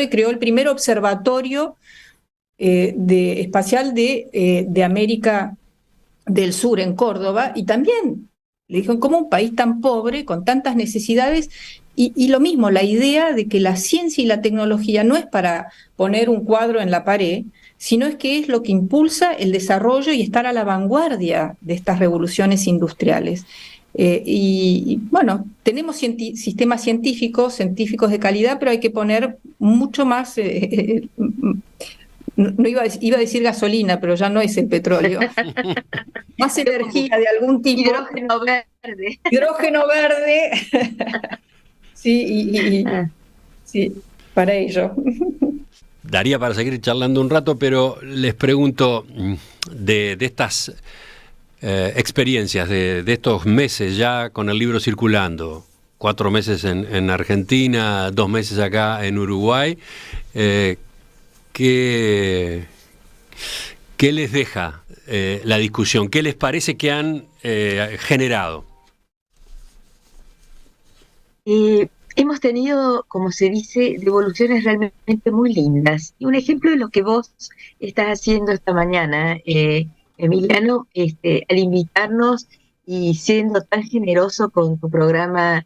creó el primer observatorio espacial de América del Sur, en Córdoba, y también le dijeron: ¿cómo un país tan pobre, con tantas necesidades? Y lo mismo, la idea de que la ciencia y la tecnología no es para poner un cuadro en la pared, sino es que es lo que impulsa el desarrollo y estar a la vanguardia de estas revoluciones industriales. Bueno, tenemos sistemas científicos de calidad, pero hay que poner mucho más no iba a decir gasolina, pero ya no es el petróleo. Más energía de algún tipo. Hidrógeno verde. Hidrógeno verde. Sí, sí, para ello. Daría para seguir charlando un rato, pero les pregunto de estas experiencias, de estos meses ya con el libro circulando, 4 meses en Argentina, 2 meses acá en Uruguay, ¿qué les deja la discusión? ¿Qué les parece que han generado? Hemos tenido, como se dice, devoluciones realmente muy lindas. Y un ejemplo de lo que vos estás haciendo esta mañana, Emiliano, al invitarnos y siendo tan generoso con tu programa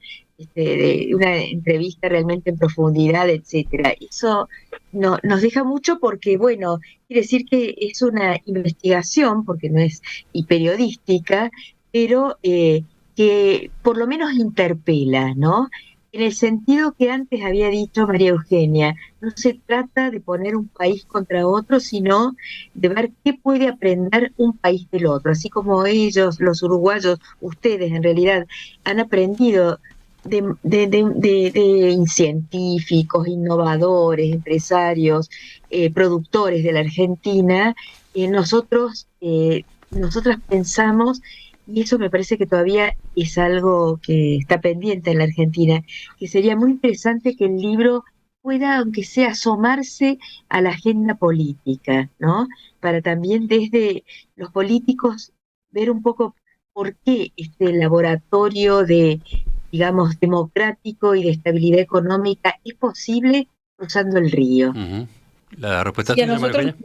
de una entrevista realmente en profundidad, etcétera. Eso nos deja mucho porque, bueno, quiere decir que es una investigación, porque no es y periodística, pero que por lo menos interpela, ¿no? En el sentido que antes había dicho María Eugenia, no se trata de poner un país contra otro, sino de ver qué puede aprender un país del otro. Así como ellos, los uruguayos, ustedes en realidad, han aprendido de científicos, innovadores, empresarios, productores de la Argentina, nosotras pensamos, y eso me parece que todavía es algo que está pendiente en la Argentina, que sería muy interesante que el libro pueda, aunque sea, asomarse a la agenda política, ¿no? Para también desde los políticos ver un poco por qué este laboratorio digamos, democrático y de estabilidad económica es posible cruzando el río. Uh-huh. La respuesta sí, a nosotros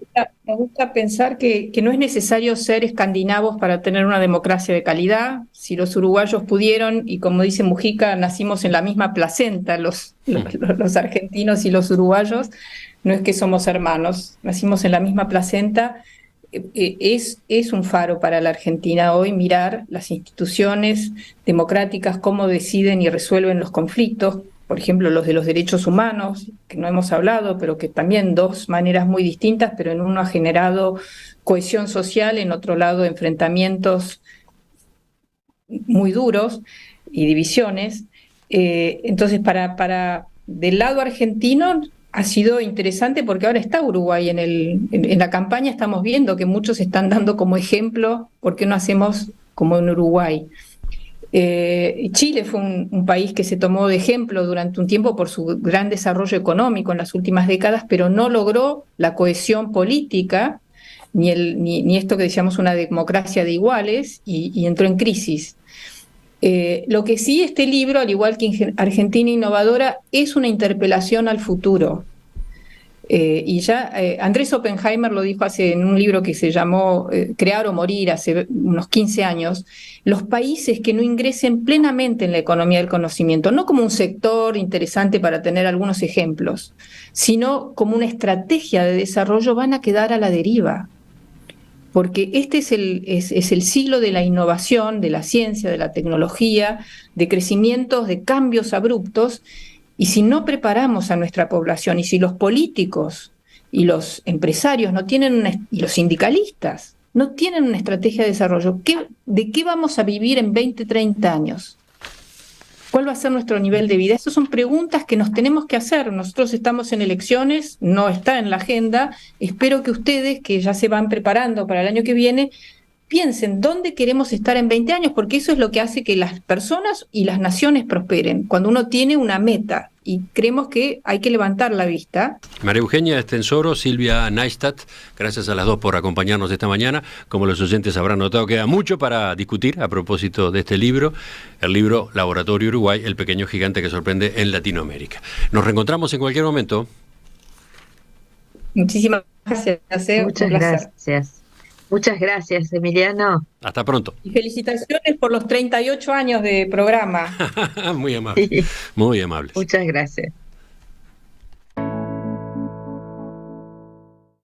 nos gusta pensar que no es necesario ser escandinavos para tener una democracia de calidad. Si los uruguayos pudieron, y como dice Mujica, nacimos en la misma placenta, los argentinos y los uruguayos, no es que somos hermanos, nacimos en la misma placenta. Es un faro para la Argentina hoy mirar las instituciones democráticas, cómo deciden y resuelven los conflictos, por ejemplo, los de los derechos humanos, que no hemos hablado, pero que también 2 maneras muy distintas, pero en uno ha generado cohesión social, en otro lado enfrentamientos muy duros y divisiones. Entonces, para del lado argentino ha sido interesante porque ahora está Uruguay en la campaña, estamos viendo que muchos están dando como ejemplo por qué no hacemos como en Uruguay. Chile fue un país que se tomó de ejemplo durante un tiempo por su gran desarrollo económico en las últimas décadas, pero no logró la cohesión política ni esto que decíamos una democracia de iguales y entró en crisis. Lo que sí, este libro, al igual que Argentina Innovadora, es una interpelación al futuro. Y ya Andrés Oppenheimer lo dijo en un libro que se llamó Crear o Morir, hace unos 15 años, los países que no ingresen plenamente en la economía del conocimiento, no como un sector interesante para tener algunos ejemplos, sino como una estrategia de desarrollo, van a quedar a la deriva. Porque este es el siglo de la innovación, de la ciencia, de la tecnología, de crecimientos, de cambios abruptos. Y si no preparamos a nuestra población, y si los políticos y los empresarios no tienen y los sindicalistas no tienen una estrategia de desarrollo, ¿de qué vamos a vivir en 20, 30 años? ¿Cuál va a ser nuestro nivel de vida? Esas son preguntas que nos tenemos que hacer. Nosotros estamos en elecciones, no está en la agenda. Espero que ustedes, que ya se van preparando para el año que viene, piensen dónde queremos estar en 20 años, porque eso es lo que hace que las personas y las naciones prosperen, cuando uno tiene una meta, y creemos que hay que levantar la vista. María Eugenia Estensoro, Silvia Neistat, gracias a las 2 por acompañarnos esta mañana. Como los oyentes habrán notado, queda mucho para discutir a propósito de este libro, el libro Laboratorio Uruguay, el pequeño gigante que sorprende en Latinoamérica. Nos reencontramos en cualquier momento. Muchísimas gracias. Muchas gracias. Muchas gracias, Emiliano. Hasta pronto. Y felicitaciones por los 38 años de programa. Muy amable, muy amable. Muchas gracias.